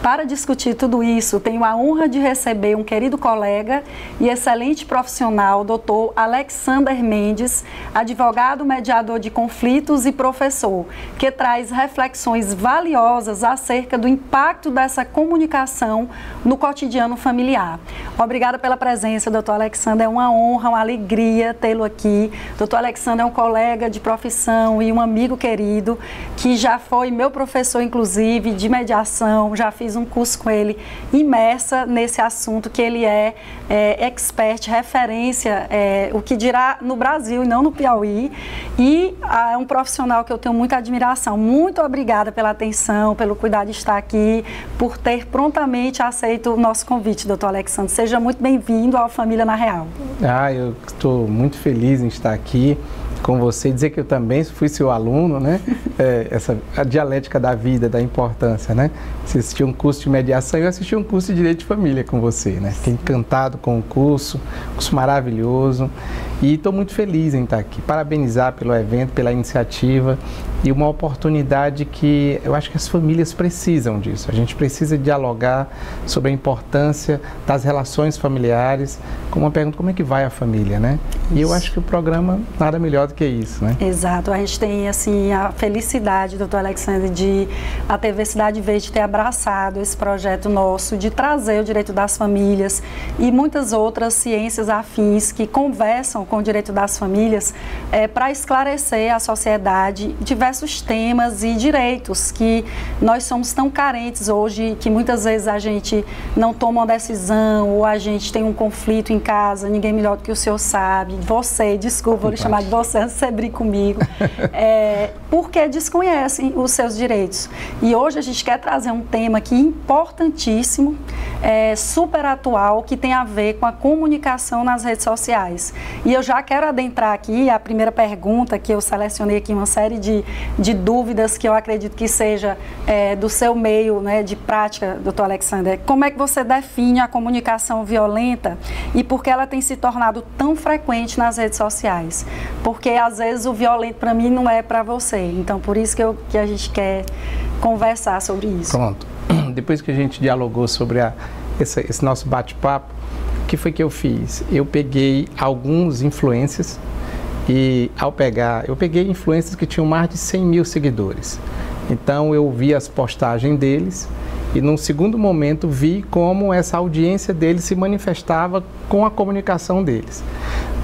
Para discutir tudo isso, tenho a honra de receber um querido colega e excelente profissional, Dr. Alexander Mendes, advogado, mediador de conflitos e professor, que traz reflexões valiosas acerca do impacto dessa comunicação no cotidiano familiar. Obrigada pela presença, Dr. Alexander. É uma honra, uma alegria tê-lo aqui. Dr. Alexander é um colega de profissão e um amigo querido, que já foi meu professor, inclusive, de mediação. Já fiz um curso com ele, imersa nesse assunto, que ele é expert, referência, o que dirá no Brasil e não no Piauí, e é um profissional que eu tenho muita admiração. Muito obrigada pela atenção, pelo cuidado de estar aqui, por ter prontamente aceito o nosso convite, doutor Alexander. Seja muito bem-vindo ao Família na Real. Eu estou muito feliz em estar aqui com você, dizer que eu também fui seu aluno, né? A dialética da vida, da importância, né? Você assistiu um curso de mediação e eu assisti um curso de Direito de Família com você, né? Fiquei encantado com o curso maravilhoso, e estou muito feliz em estar aqui. Parabenizar pelo evento, pela iniciativa, e uma oportunidade que eu acho que as famílias precisam disso. A gente precisa dialogar sobre a importância das relações familiares, com uma pergunta: como é que vai a família, né? Isso. E eu acho que o programa nada melhor do que isso, né? Exato. A gente tem, assim, a felicidade, doutor Alexander, de a TV Cidade Verde ter abraçado esse projeto nosso de trazer o direito das famílias e muitas outras ciências afins que conversam com o direito das famílias para esclarecer à sociedade diversos temas e direitos que nós somos tão carentes hoje, que muitas vezes a gente não toma uma decisão, ou a gente tem um conflito em casa, ninguém melhor do que o senhor sabe, você, desculpa, vou lhe chamar de você, antes de você brigar comigo, porque desconhecem os seus direitos. E hoje a gente quer trazer um tema aqui importantíssimo, super atual, que tem a ver com a comunicação nas redes sociais. E eu já quero adentrar aqui a primeira pergunta, que eu selecionei aqui uma série de dúvidas que eu acredito que seja do seu meio, né, de prática, doutor Alexander. Como é que você define a comunicação violenta e por que ela tem se tornado tão frequente nas redes sociais? Porque às vezes o violento para mim não é para você. Então por isso que a gente quer conversar sobre isso. Pronto. Depois que a gente dialogou sobre esse nosso bate-papo, o que foi que eu fiz? Eu peguei alguns influencers e eu peguei influencers que tinham mais de 100 mil seguidores. Então eu vi as postagens deles e num segundo momento vi como essa audiência deles se manifestava com a comunicação deles.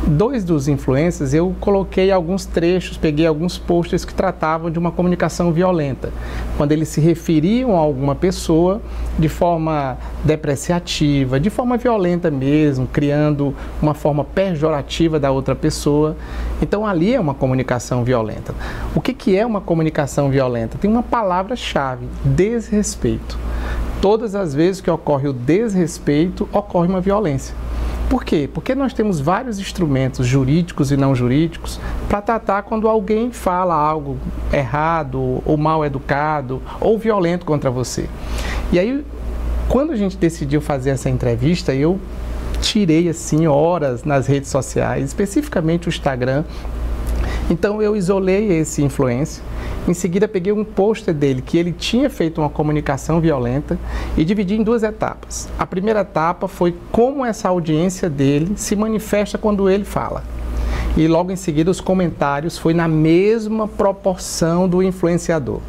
Dois dos influencers eu coloquei alguns trechos, peguei alguns posts que tratavam de uma comunicação violenta, quando eles se referiam a alguma pessoa de forma depreciativa, de forma violenta mesmo, criando uma forma pejorativa da outra pessoa. Então ali é uma comunicação violenta. O que é uma comunicação violenta? Tem uma palavra-chave: desrespeito. Todas as vezes que ocorre o desrespeito, ocorre uma violência. Por quê? Porque nós temos vários instrumentos jurídicos e não jurídicos para tratar quando alguém fala algo errado, ou mal educado, ou violento contra você. E aí, quando a gente decidiu fazer essa entrevista, eu tirei assim horas nas redes sociais, especificamente o Instagram. Então eu isolei esse influencer. Em seguida peguei um pôster dele que ele tinha feito uma comunicação violenta e dividi em duas etapas. A primeira etapa foi como essa audiência dele se manifesta quando ele fala. E logo em seguida os comentários foi na mesma proporção do influenciador.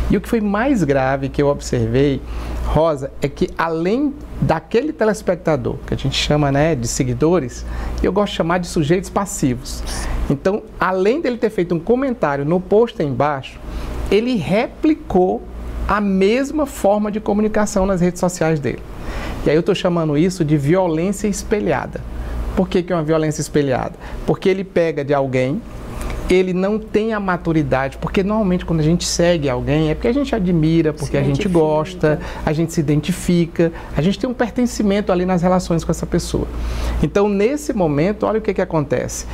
E o que foi mais grave que eu observei, Rosa, é que além daquele telespectador, que a gente chama, né, de seguidores, eu gosto de chamar de sujeitos passivos. Então, além dele ter feito um comentário no post embaixo, ele replicou a mesma forma de comunicação nas redes sociais dele. E aí eu estou chamando isso de violência espelhada. Por que é uma violência espelhada? Porque ele pega de alguém, ele não tem a maturidade, porque normalmente quando a gente segue alguém é porque a gente admira, porque a gente gosta, a gente se identifica, a gente tem um pertencimento ali nas relações com essa pessoa. Então nesse momento, olha o que acontece.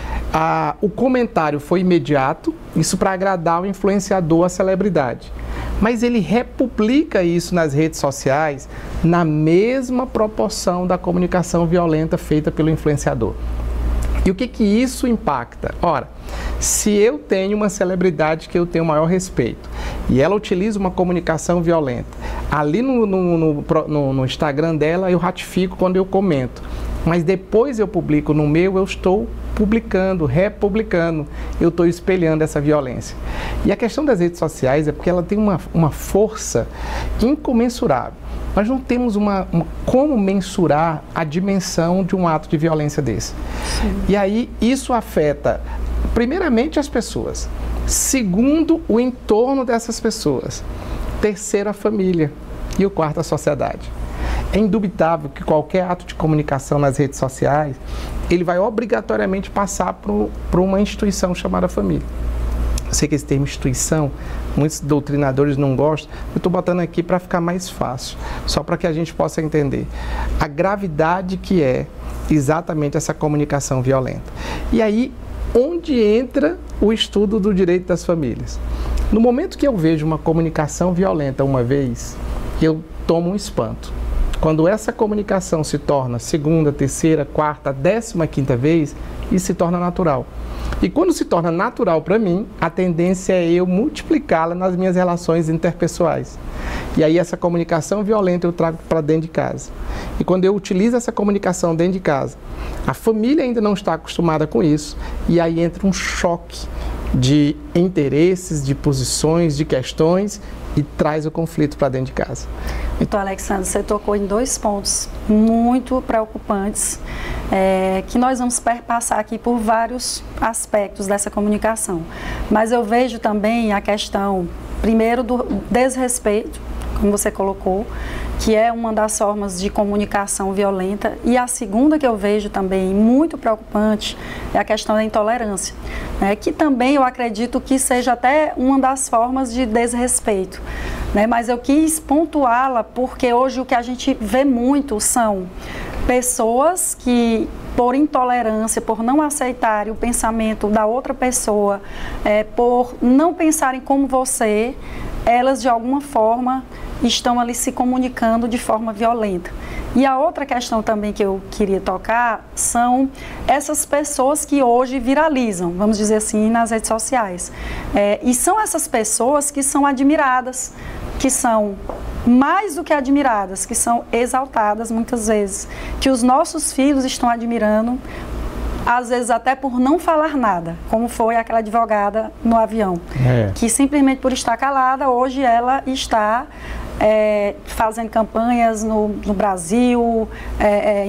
O comentário foi imediato, isso para agradar o influenciador, a celebridade. Mas ele republica isso nas redes sociais na mesma proporção da comunicação violenta feita pelo influenciador. E o que que isso impacta? Ora, se eu tenho uma celebridade que eu tenho maior respeito e ela utiliza uma comunicação violenta, ali no Instagram dela eu ratifico quando eu comento, mas depois eu publico no meu, eu estou publicando, republicando, eu estou espelhando essa violência. E a questão das redes sociais é porque ela tem uma força incomensurável. Nós não temos como mensurar a dimensão de um ato de violência desse. Sim. E aí isso afeta, primeiramente, as pessoas. Segundo, o entorno dessas pessoas. Terceiro, a família. E o quarto, a sociedade. É indubitável que qualquer ato de comunicação nas redes sociais, ele vai obrigatoriamente passar por uma instituição chamada família. Eu sei que esse termo instituição, muitos doutrinadores não gostam, eu estou botando aqui para ficar mais fácil, só para que a gente possa entender a gravidade que é exatamente essa comunicação violenta. E aí, onde entra o estudo do direito das famílias? No momento que eu vejo uma comunicação violenta uma vez, eu tomo um espanto. Quando essa comunicação se torna segunda, terceira, quarta, 15ª vez, isso se torna natural. E quando se torna natural para mim, a tendência é eu multiplicá-la nas minhas relações interpessoais. E aí essa comunicação violenta eu trago para dentro de casa. E quando eu utilizo essa comunicação dentro de casa, a família ainda não está acostumada com isso, e aí entra um choque de interesses, de posições, de questões, e traz o conflito para dentro de casa. Então, Alexandre, você tocou em 2 pontos muito preocupantes, que nós vamos perpassar aqui por vários aspectos dessa comunicação. Mas eu vejo também a questão, primeiro, do desrespeito, como você colocou, que é uma das formas de comunicação violenta. E a segunda que eu vejo também muito preocupante é a questão da intolerância, né, que também eu acredito que seja até uma das formas de desrespeito, né, mas eu quis pontuá-la porque hoje o que a gente vê muito são pessoas que, por intolerância, por não aceitarem o pensamento da outra pessoa, por não pensarem como você, elas de alguma forma estão ali se comunicando de forma violenta. E a outra questão também que eu queria tocar são essas pessoas que hoje viralizam, vamos dizer assim, nas redes sociais. E são essas pessoas que são admiradas, que são mais do que admiradas, que são exaltadas muitas vezes, que os nossos filhos estão admirando, às vezes até por não falar nada, como foi aquela advogada no avião, que simplesmente por estar calada, hoje ela está fazendo campanhas no Brasil,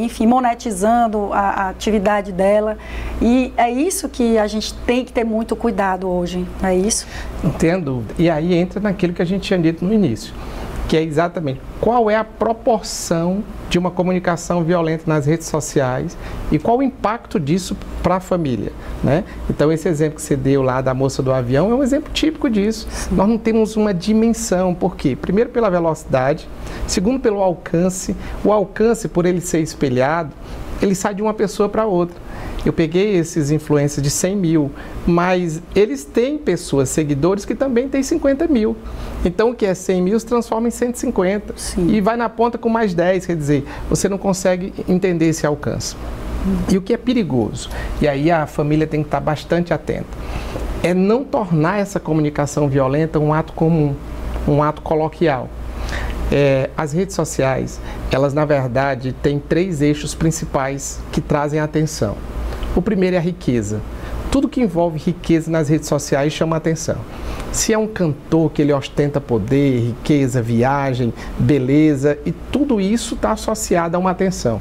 enfim, monetizando a atividade dela. E é isso que a gente tem que ter muito cuidado hoje, não é isso? Não tenho dúvida. E aí entra naquilo que a gente tinha dito no início, que é exatamente qual é a proporção de uma comunicação violenta nas redes sociais e qual o impacto disso para a família, né? Então esse exemplo que você deu lá da moça do avião é um exemplo típico disso. Sim. Nós não temos uma dimensão, por quê? Primeiro pela velocidade, segundo pelo alcance. O alcance, por ele ser espelhado, ele sai de uma pessoa para outra. Eu peguei esses influencers de 100 mil, mas eles têm pessoas, seguidores, que também têm 50 mil. Então, o que é 100 mil se transforma em 150. Sim. E vai na ponta com mais 10, quer dizer, você não consegue entender esse alcance. E o que é perigoso, e aí a família tem que estar bastante atenta, é não tornar essa comunicação violenta um ato comum, um ato coloquial. As redes sociais, elas na verdade têm 3 eixos principais que trazem a atenção. O primeiro é a riqueza. Tudo que envolve riqueza nas redes sociais chama a atenção. Se é um cantor que ele ostenta poder, riqueza, viagem, beleza, e tudo isso está associado a uma atenção.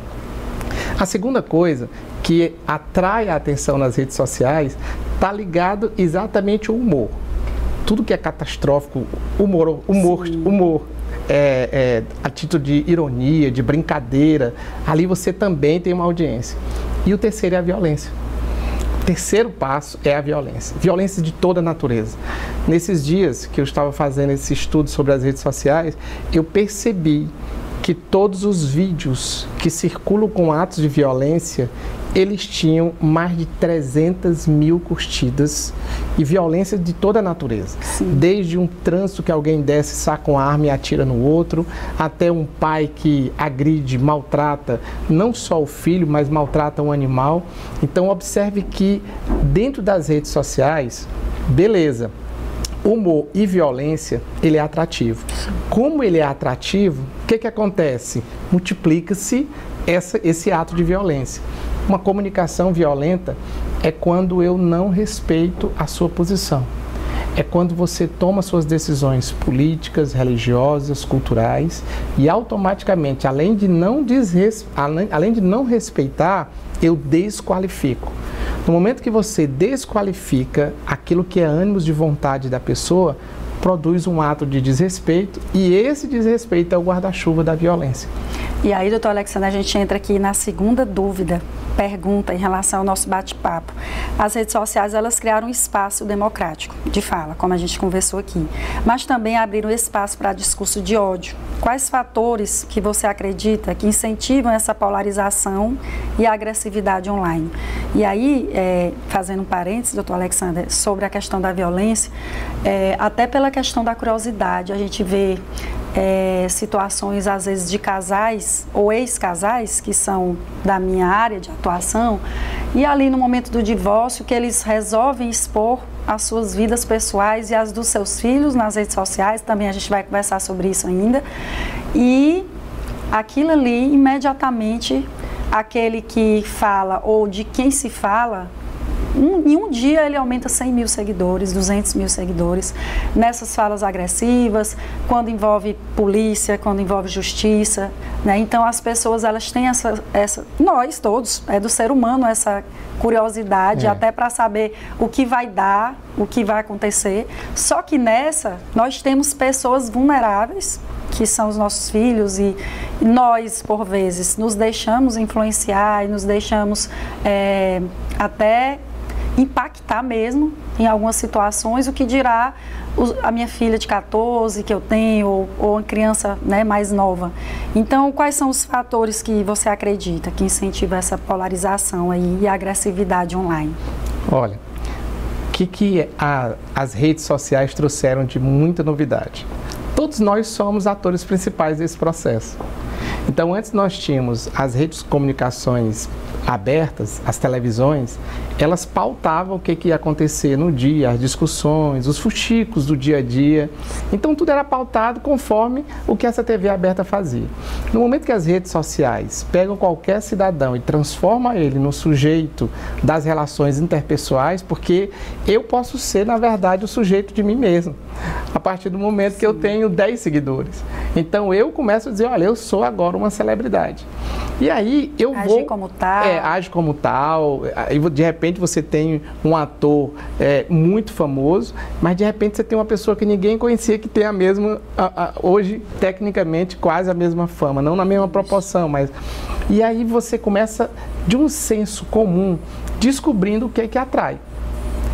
A segunda coisa que atrai a atenção nas redes sociais está ligado exatamente ao humor. Tudo que é catastrófico, humor, a título de ironia, de brincadeira, ali você também tem uma audiência. E o terceiro é a violência. O terceiro passo é a violência. Violência de toda a natureza. Nesses dias que eu estava fazendo esse estudo sobre as redes sociais, eu percebi que todos os vídeos que circulam com atos de violência, eles tinham mais de 300 mil curtidas e violência de toda a natureza. Sim. Desde um trânsito que alguém desce, saca uma arma e atira no outro, até um pai que agride, maltrata não só o filho, mas maltrata um animal. Então observe que dentro das redes sociais, beleza, humor e violência, ele é atrativo. Como ele é atrativo, o que acontece? Multiplica-se esse ato de violência. Uma comunicação violenta é quando eu não respeito a sua posição. É quando você toma suas decisões políticas, religiosas, culturais e automaticamente, além de não respeitar, eu desqualifico. No momento que você desqualifica aquilo que é ânimos de vontade da pessoa, produz um ato de desrespeito e esse desrespeito é o guarda-chuva da violência. E aí, doutor Alexandre, a gente entra aqui na segunda pergunta em relação ao nosso bate-papo. As redes sociais, elas criaram um espaço democrático de fala, como a gente conversou aqui, mas também abriram espaço para discurso de ódio. Quais fatores que você acredita que incentivam essa polarização e a agressividade online? E aí, fazendo um parênteses, doutor Alexandre, sobre a questão da violência, até pela questão da curiosidade, a gente vê situações, às vezes, de casais ou ex-casais, que são da minha área de atuação, e ali no momento do divórcio, que eles resolvem expor as suas vidas pessoais e as dos seus filhos nas redes sociais, também a gente vai conversar sobre isso ainda, e aquilo ali, imediatamente, aquele que fala ou de quem se fala, em um dia ele aumenta 100 mil seguidores, 200 mil seguidores, nessas falas agressivas, quando envolve polícia, quando envolve justiça, né? Então as pessoas, elas têm nós todos, é do ser humano essa curiosidade, até para saber o que vai dar, o que vai acontecer, só que nessa nós temos pessoas vulneráveis, que são os nossos filhos, e nós, por vezes, nos deixamos influenciar e nos deixamos até impactar mesmo em algumas situações, o que dirá a minha filha de 14 que eu tenho, ou uma criança, né, mais nova. Então, quais são os fatores que você acredita que incentivam essa polarização aí e a agressividade online? Olha, o que as redes sociais trouxeram de muita novidade? Todos nós somos atores principais desse processo. Então, antes nós tínhamos as redes de comunicações abertas, as televisões, elas pautavam o que ia acontecer no dia, as discussões, os fuxicos do dia a dia. Então, tudo era pautado conforme o que essa TV aberta fazia. No momento que as redes sociais pegam qualquer cidadão e transformam ele no sujeito das relações interpessoais, porque eu posso ser, na verdade, o sujeito de mim mesmo, a partir do momento que eu tenho 10 seguidores. Então, eu começo a dizer, olha, eu sou agora uma celebridade. E aí, eu vou... Age como tal. Age como tal. Aí, de repente, você tem um ator muito famoso, mas, de repente, você tem uma pessoa que ninguém conhecia que tem a mesma, hoje, tecnicamente, quase a mesma fama. Não na mesma proporção, mas... E aí, você começa, de um senso comum, descobrindo o que é que atrai.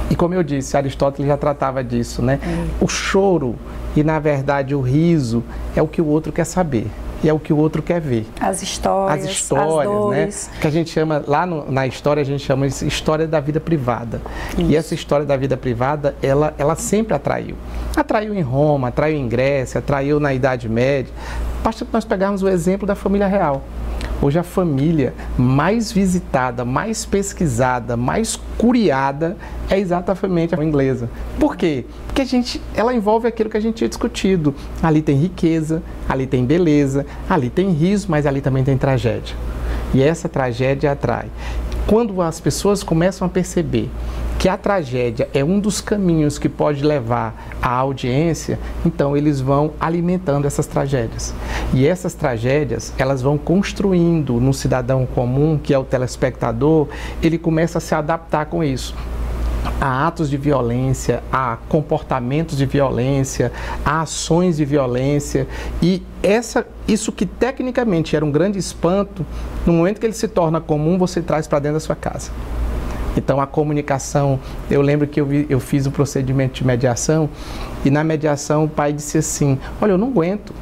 E como eu disse, Aristóteles já tratava disso, né? O choro e, na verdade, o riso é o que o outro quer saber. E é o que o outro quer ver. As histórias, as dores, né? Que a gente chama, lá na história, a gente chama de história da vida privada. Isso. E essa história da vida privada, ela sempre atraiu. Atraiu em Roma, atraiu em Grécia, atraiu na Idade Média. Basta que nós pegarmos o exemplo da família real. Hoje a família mais visitada, mais pesquisada, mais curiada é exatamente a inglesa. Por quê? Porque ela envolve aquilo que a gente tinha discutido. Ali tem riqueza, ali tem beleza, ali tem riso, mas ali também tem tragédia. E essa tragédia atrai. Quando as pessoas começam a perceber que a tragédia é um dos caminhos que pode levar à audiência, então eles vão alimentando essas tragédias. E essas tragédias, elas vão construindo no cidadão comum, que é o telespectador, ele começa a se adaptar com isso. Há atos de violência, há comportamentos de violência, há ações de violência, e isso que tecnicamente era um grande espanto, no momento que ele se torna comum, você traz para dentro da sua casa. Então a comunicação, eu lembro que eu fiz o procedimento de mediação, e na mediação o pai disse assim, olha, eu não aguento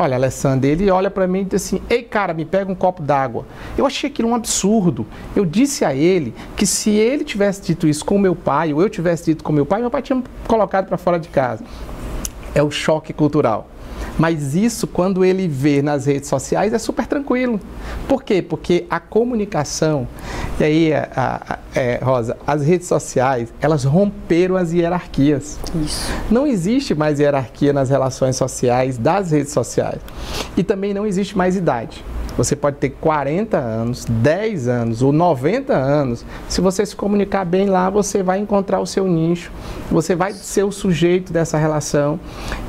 Olha, Alessandra, ele olha para mim e diz assim, ei cara, me pega um copo d'água. Eu achei aquilo um absurdo. Eu disse a ele que se ele tivesse dito isso com meu pai, ou eu tivesse dito com meu pai tinha me colocado para fora de casa. É o choque cultural. Mas isso, quando ele vê nas redes sociais, é super tranquilo. Por quê? Porque a comunicação, e aí, Rosa, as redes sociais, elas romperam as hierarquias. Isso. Não existe mais hierarquia nas relações sociais das redes sociais. E também não existe mais idade. Você pode ter 40 anos, 10 anos ou 90 anos. Se você se comunicar bem lá, você vai encontrar o seu nicho. Você vai ser o sujeito dessa relação.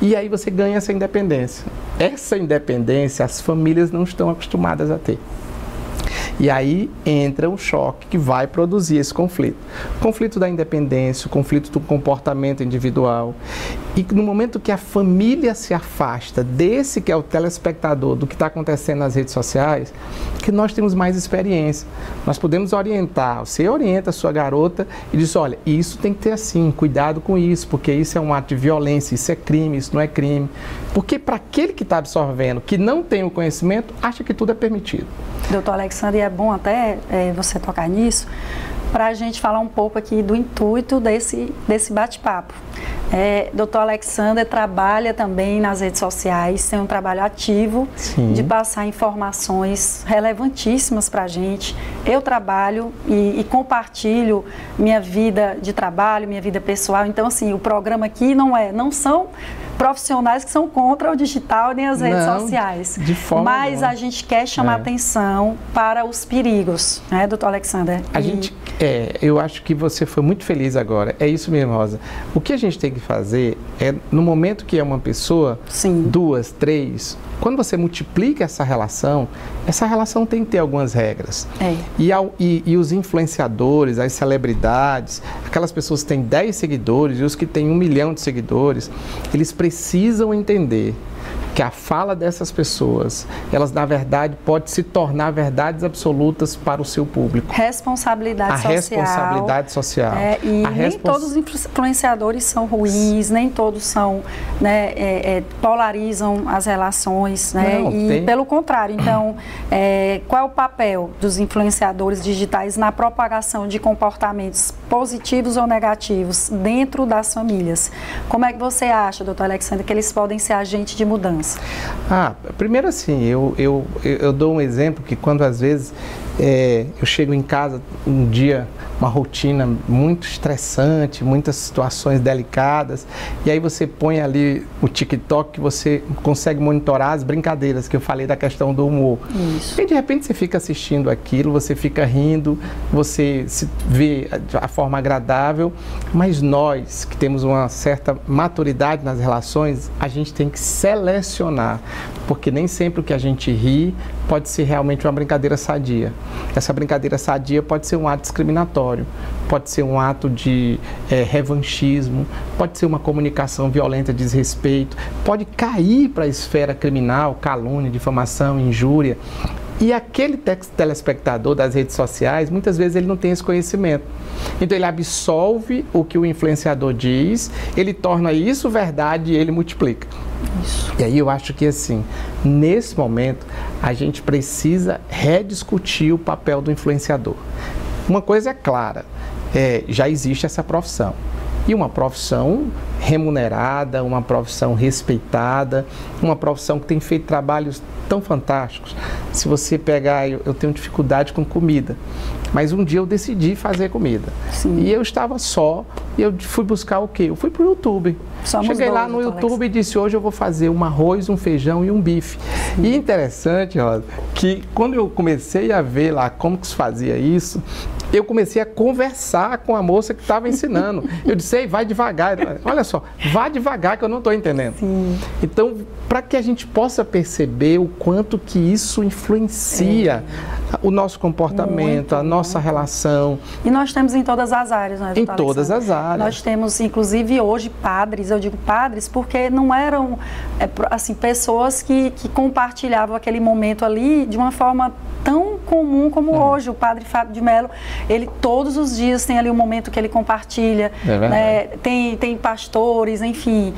E aí você ganha essa independência. Essa independência as famílias não estão acostumadas a ter. E aí entra um choque que vai produzir esse conflito. O conflito da independência, o conflito do comportamento individual. E no momento que a família se afasta desse que é o telespectador, do que está acontecendo nas redes sociais, que nós temos mais experiência. Nós podemos orientar, você orienta a sua garota e diz, olha, isso tem que ter assim, cuidado com isso, porque isso é um ato de violência, isso é crime, isso não é crime. Porque para aquele que está absorvendo, que não tem o conhecimento, acha que tudo é permitido. Doutor Alexandre, é bom até você tocar nisso, para a gente falar um pouco aqui do intuito desse bate-papo. Doutor Alexandre trabalha também nas redes sociais, tem um trabalho ativo Sim. de passar informações relevantíssimas para a gente. Eu trabalho e compartilho minha vida de trabalho, minha vida pessoal. Então, assim, o programa aqui não são profissionais que são contra o digital nem as redes sociais. De forma mas alguma. A gente quer chamar atenção para os perigos, né, doutor Alexandre? Eu acho que você foi muito feliz agora. É isso mesmo, Rosa. O que a gente tem que fazer é, no momento que é uma pessoa, Sim. 2, 3, quando você multiplica essa relação tem que ter algumas regras. E os influenciadores, as celebridades, aquelas pessoas que têm 10 seguidores e os que têm 1 milhão de seguidores, eles precisam entender que a fala dessas pessoas, elas na verdade podem se tornar verdades absolutas para o seu público. Responsabilidade social. Nem todos os influenciadores são ruins, nem todos são, polarizam as relações, pelo contrário. Então, qual é o papel dos influenciadores digitais na propagação de comportamentos positivos ou negativos dentro das famílias? Como é que você acha, doutor Alexandre, que eles podem ser agente de mudança? Primeiro assim, eu dou um exemplo que quando às vezes eu chego em casa um dia, uma rotina muito estressante, muitas situações delicadas, e aí você põe ali o TikTok que você consegue monitorar as brincadeiras, que eu falei da questão do humor. Isso. E de repente você fica assistindo aquilo, você fica rindo, você se vê a forma agradável, mas nós que temos uma certa maturidade nas relações, a gente tem que selecionar, porque nem sempre o que a gente ri pode ser realmente uma brincadeira sadia. Essa brincadeira sadia pode ser um ato discriminatório, pode ser um ato de revanchismo, pode ser uma comunicação violenta, desrespeito, pode cair para a esfera criminal, calúnia, difamação, injúria. E aquele telespectador das redes sociais, muitas vezes ele não tem esse conhecimento. Então ele absolve o que o influenciador diz, ele torna isso verdade e ele multiplica. Isso. E aí eu acho que assim, nesse momento, a gente precisa rediscutir o papel do influenciador. Uma coisa é clara, já existe essa profissão. E uma profissão remunerada, uma profissão respeitada, uma profissão que tem feito trabalhos tão fantásticos. Se você pegar, eu tenho dificuldade com comida, mas um dia eu decidi fazer comida. Sim. E eu estava só, e eu fui buscar o quê? Eu fui para o YouTube. Cheguei lá no YouTube e disse, hoje eu vou fazer um arroz, um feijão e um bife. Sim. E interessante, Rosa, que quando eu comecei a ver lá como que se fazia isso, eu comecei a conversar com a moça que estava ensinando. Eu disse, ei, vai devagar. Olha só, vá devagar que eu não estou entendendo. Sim. Então, para que a gente possa perceber o quanto que isso influencia o nosso comportamento, a nossa relação. E nós temos em todas as áreas, né, doutor Em todas Alexandre? as áreas. Nós temos, inclusive, hoje padres, eu digo padres porque não eram, assim, pessoas que compartilhavam aquele momento ali de uma forma tão comum como hoje. O padre Fábio de Mello, ele todos os dias tem ali um momento que ele compartilha, né? Tem pastores, enfim,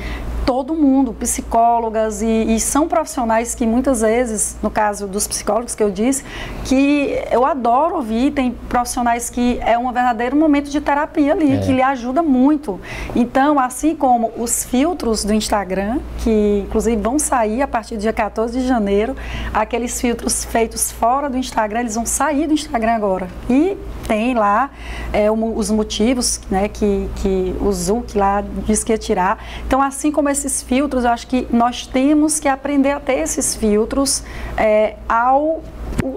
todo mundo, psicólogas, e são profissionais que muitas vezes, no caso dos psicólogos que eu disse, que eu adoro ouvir, tem profissionais que é um verdadeiro momento de terapia ali, que lhe ajuda muito. Então, assim como os filtros do Instagram, que inclusive vão sair a partir do dia 14 de janeiro, aqueles filtros feitos fora do Instagram, eles vão sair do Instagram agora. E tem lá os motivos, né, que o Zuck lá disse que ia tirar. Então, assim como esses filtros, eu acho que nós temos que aprender a ter esses filtros ao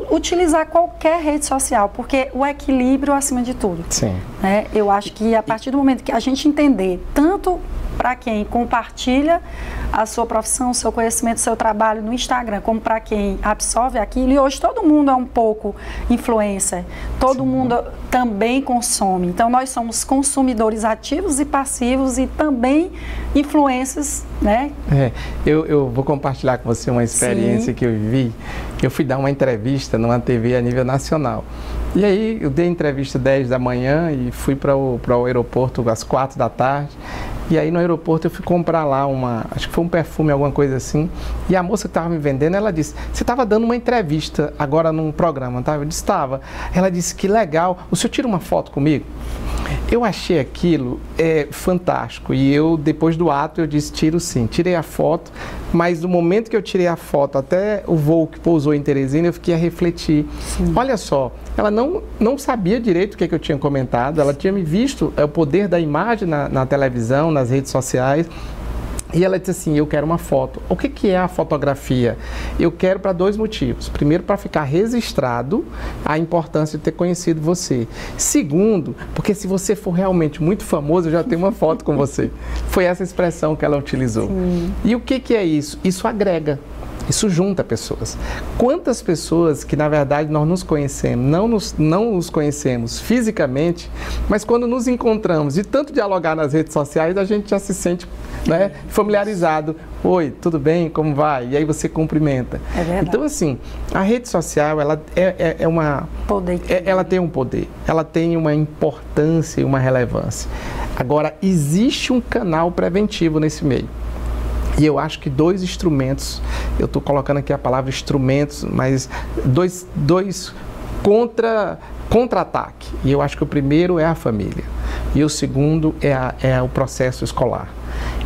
utilizar qualquer rede social, porque o equilíbrio acima de tudo. Sim. Né? Eu acho que a partir do momento que a gente entender, tanto para quem compartilha a sua profissão, o seu conhecimento, o seu trabalho no Instagram, como para quem absorve aquilo, e hoje todo mundo é um pouco influencer, todo mundo também consome. Então, nós somos consumidores ativos e passivos e também influencers, né? Eu vou compartilhar com você uma experiência que eu vivi. Eu fui dar uma entrevista numa TV a nível nacional. E aí, eu dei entrevista às 10 da manhã e fui para o aeroporto às 4 da tarde. E aí no aeroporto eu fui comprar lá acho que foi um perfume, alguma coisa assim. E a moça que estava me vendendo, ela disse, você estava dando uma entrevista agora num programa, tá? Eu disse, estava. Ela disse, que legal, o senhor tira uma foto comigo? Eu achei aquilo fantástico. E eu, depois do ato, eu disse, tiro sim. Tirei a foto, mas no momento que eu tirei a foto, até o voo que pousou em Teresina, eu fiquei a refletir. Sim. Olha só, ela não sabia direito o que eu tinha comentado, ela tinha me visto o poder da imagem na televisão, nas redes sociais. E ela disse assim, eu quero uma foto. O que é a fotografia? Eu quero para 2 motivos. Primeiro, para ficar registrado a importância de ter conhecido você. Segundo, porque se você for realmente muito famoso, eu já tenho uma foto com você. Foi essa expressão que ela utilizou. Sim. E o que é isso? Isso agrega. Isso junta pessoas. Quantas pessoas que, na verdade, nós nos conhecemos, não nos conhecemos fisicamente, mas quando nos encontramos e tanto dialogar nas redes sociais, a gente já se sente, né, familiarizado. Oi, tudo bem? Como vai? E aí você cumprimenta. É verdade. Então, assim, a rede social, ela ela tem um poder, ela tem uma importância e uma relevância. Agora, existe um canal preventivo nesse meio. E eu acho que 2 instrumentos, eu estou colocando aqui a palavra instrumentos, mas dois contra-ataque. E eu acho que o primeiro é a família. E o segundo é o processo escolar.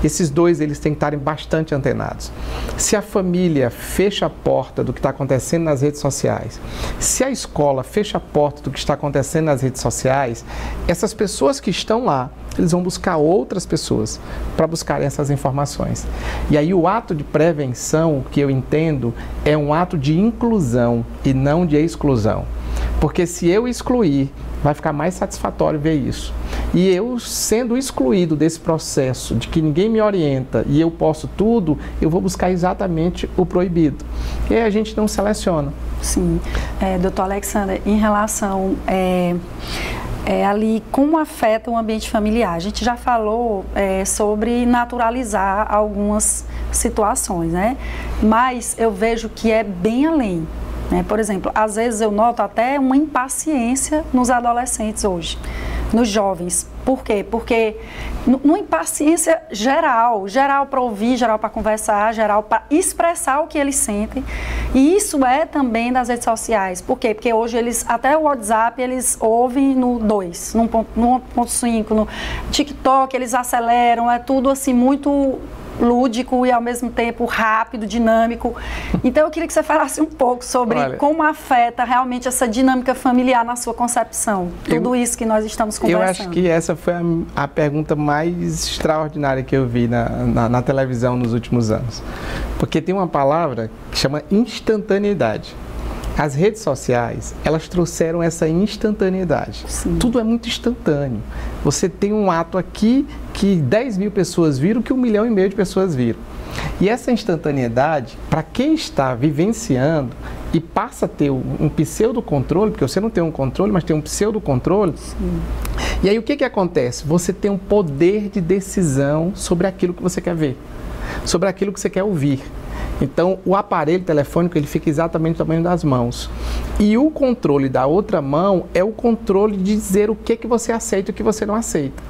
Esses 2, eles têm que estarem bastante antenados. Se a família fecha a porta do que está acontecendo nas redes sociais, se a escola fecha a porta do que está acontecendo nas redes sociais, essas pessoas que estão lá, eles vão buscar outras pessoas para buscarem essas informações. E aí o ato de prevenção, que eu entendo, é um ato de inclusão e não de exclusão. Porque se eu excluir, vai ficar mais satisfatório ver isso. E eu, sendo excluído desse processo de que ninguém me orienta e eu posso tudo, eu vou buscar exatamente o proibido. E aí a gente não seleciona. Sim. Doutor Alexander, em relação ali, como afeta o ambiente familiar? A gente já falou sobre naturalizar algumas situações, né? Mas eu vejo que é bem além. Por exemplo, às vezes eu noto até uma impaciência nos adolescentes hoje, nos jovens. Por quê? Porque numa impaciência geral para ouvir, geral para conversar, geral para expressar o que eles sentem. E isso é também das redes sociais. Por quê? Porque hoje até o WhatsApp, eles ouvem no 2, no 1.5, no TikTok, eles aceleram, é tudo assim muito lúdico e ao mesmo tempo rápido, dinâmico. Então eu queria que você falasse um pouco sobre como afeta realmente essa dinâmica familiar na sua concepção, tudo isso que nós estamos conversando. Eu acho que essa foi a pergunta mais extraordinária que eu vi na televisão nos últimos anos, porque tem uma palavra que chama instantaneidade. As redes sociais, elas trouxeram essa instantaneidade. Sim. Tudo é muito instantâneo. Você tem um ato aqui que 10 mil pessoas viram, que 1,5 milhão de pessoas viram. E essa instantaneidade, para quem está vivenciando e passa a ter um pseudo-controle, porque você não tem um controle, mas tem um pseudo-controle. E aí o que acontece? Você tem um poder de decisão sobre aquilo que você quer ver, sobre aquilo que você quer ouvir. Então, o aparelho telefônico, ele fica exatamente do tamanho das mãos. E o controle da outra mão é o controle de dizer o que você aceita e o que você não aceita.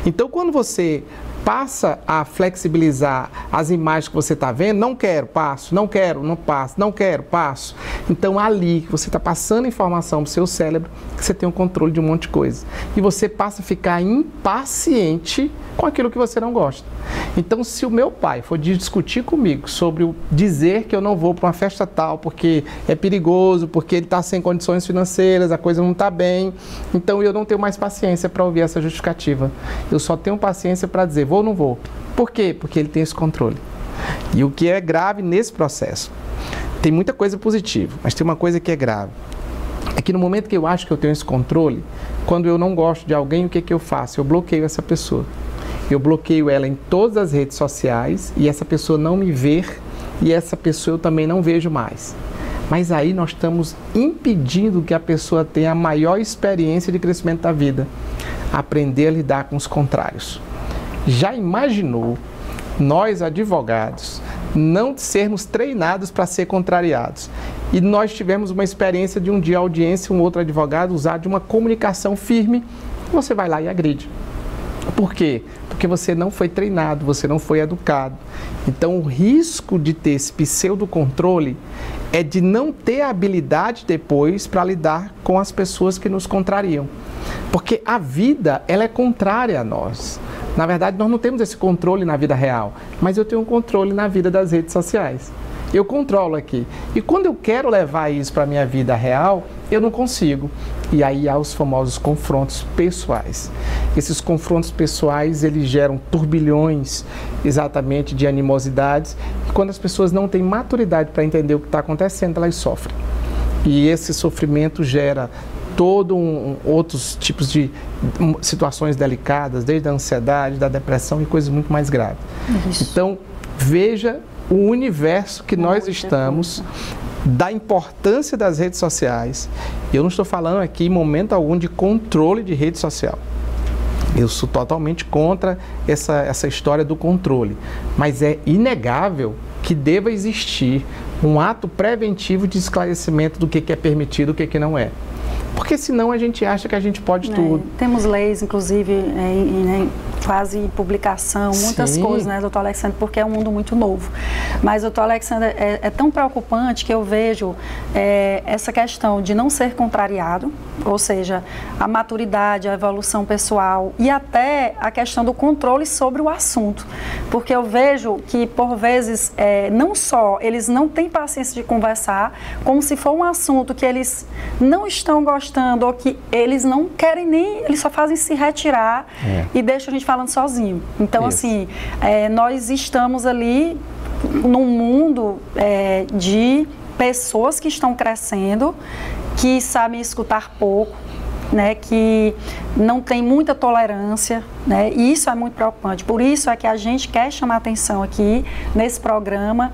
Então, quando você passa a flexibilizar as imagens que você está vendo, não quero, passo, não quero, não passo, não quero, passo. Então ali você está passando informação para o seu cérebro que você tem um controle de um monte de coisa. E você passa a ficar impaciente com aquilo que você não gosta. Então, se o meu pai for discutir comigo sobre dizer que eu não vou para uma festa tal porque é perigoso, porque ele está sem condições financeiras, a coisa não está bem, então eu não tenho mais paciência para ouvir essa justificativa. Eu só tenho paciência para dizer vou ou não vou. Por quê? Porque ele tem esse controle. E o que é grave nesse processo? Tem muita coisa positiva, mas tem uma coisa que é grave. É que no momento que eu acho que eu tenho esse controle, quando eu não gosto de alguém, o que eu faço? Eu bloqueio essa pessoa. Eu bloqueio ela em todas as redes sociais e essa pessoa não me vê e essa pessoa eu também não vejo mais. Mas aí nós estamos impedindo que a pessoa tenha a maior experiência de crescimento da vida. Aprender a lidar com os contrários. Já imaginou nós, advogados, não sermos treinados para ser contrariados? E nós tivemos uma experiência de um dia a audiência, um outro advogado usar de uma comunicação firme, você vai lá e agride. Por quê? Porque você não foi treinado, você não foi educado. Então, o risco de ter esse pseudo-controle é de não ter a habilidade depois para lidar com as pessoas que nos contrariam. Porque a vida, ela é contrária a nós. Na verdade, nós não temos esse controle na vida real, mas eu tenho um controle na vida das redes sociais. Eu controlo aqui. E quando eu quero levar isso para a minha vida real, eu não consigo. E aí há os famosos confrontos pessoais. Esses confrontos pessoais, eles geram turbilhões exatamente de animosidades. E quando as pessoas não têm maturidade para entender o que está acontecendo, elas sofrem. E esse sofrimento gera outros tipos de situações delicadas, desde a ansiedade, da depressão e coisas muito mais graves. Isso. Então, veja o universo que nós estamos, da importância das redes sociais. Eu não estou falando aqui em momento algum de controle de rede social. Eu sou totalmente contra essa história do controle. Mas é inegável que deva existir um ato preventivo de esclarecimento do que é permitido e o que não é. Porque senão a gente acha que a gente pode tudo. Temos leis, inclusive, quase publicação, muitas coisas, né, doutor Alexandre, porque é um mundo muito novo. Mas, doutor Alexandre, é tão preocupante que eu vejo essa questão de não ser contrariado, ou seja, a maturidade, a evolução pessoal e até a questão do controle sobre o assunto. Porque eu vejo que, por vezes, não só eles não têm paciência de conversar, como se for um assunto que eles não estão gostando ou que eles não querem nem, eles só fazem se retirar e deixam a gente falando sozinho. Então, assim, nós estamos ali num mundo de pessoas que estão crescendo, que sabem escutar pouco, né, que não tem muita tolerância, né, e isso é muito preocupante. Por isso é que a gente quer chamar atenção aqui nesse programa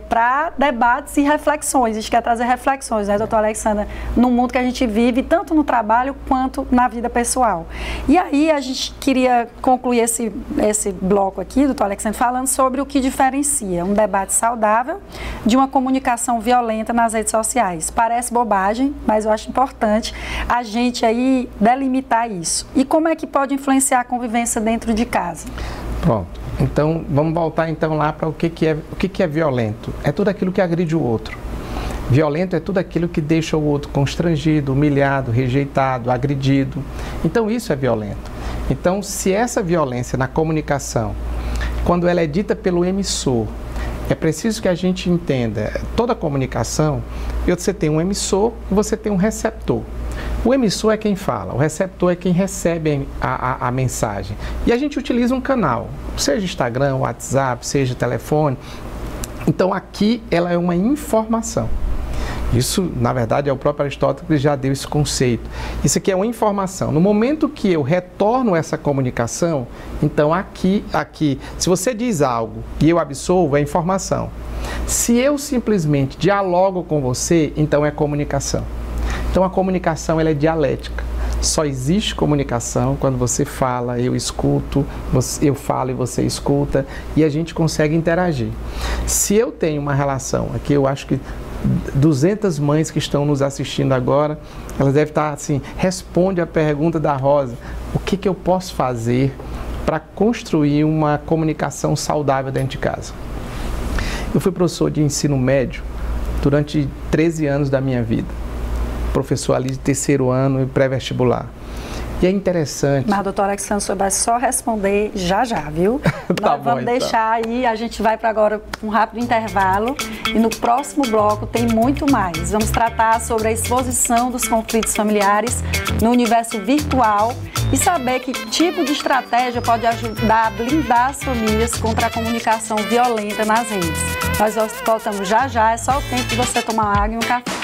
para debates e reflexões. A gente quer trazer reflexões, né, doutor Alexandre, no mundo que a gente vive, tanto no trabalho quanto na vida pessoal. E aí a gente queria concluir esse bloco aqui, doutor Alexandre, falando sobre o que diferencia um debate saudável de uma comunicação violenta nas redes sociais. Parece bobagem, mas eu acho importante a gente aí delimitar isso. E como é que pode influenciar a convivência dentro de casa? Pronto. Então, vamos voltar então lá para o que é violento. É tudo aquilo que agride o outro. Violento é tudo aquilo que deixa o outro constrangido, humilhado, rejeitado, agredido. Então, isso é violento. Então, se essa violência na comunicação, quando ela é dita pelo emissor, é preciso que a gente entenda, toda comunicação, você tem um emissor e você tem um receptor. O emissor é quem fala, o receptor é quem recebe a mensagem. E a gente utiliza um canal, seja Instagram, WhatsApp, seja telefone. Então aqui ela é uma informação. Isso, na verdade, é o próprio Aristóteles que já deu esse conceito. Isso aqui é uma informação. No momento que eu retorno essa comunicação, então aqui, se você diz algo e eu absolvo, é informação. Se eu simplesmente dialogo com você, então é comunicação. Então a comunicação ela é dialética. Só existe comunicação quando você fala, eu escuto, eu falo e você escuta, e a gente consegue interagir. Se eu tenho uma relação, aqui eu acho que 200 mães que estão nos assistindo agora, elas devem estar assim, responde a pergunta da Rosa, o que eu posso fazer para construir uma comunicação saudável dentro de casa. Eu fui professor de ensino médio durante 13 anos da minha vida, professor ali de terceiro ano e pré-vestibular. E é interessante... Mas, doutor Alexandre, o senhor vai só responder já, viu? Tá Nós vamos deixar aí, a gente vai para agora um rápido intervalo e no próximo bloco tem muito mais. Vamos tratar sobre a exposição dos conflitos familiares no universo virtual e saber que tipo de estratégia pode ajudar a blindar as famílias contra a comunicação violenta nas redes. Nós voltamos já, é só o tempo de você tomar água e um café.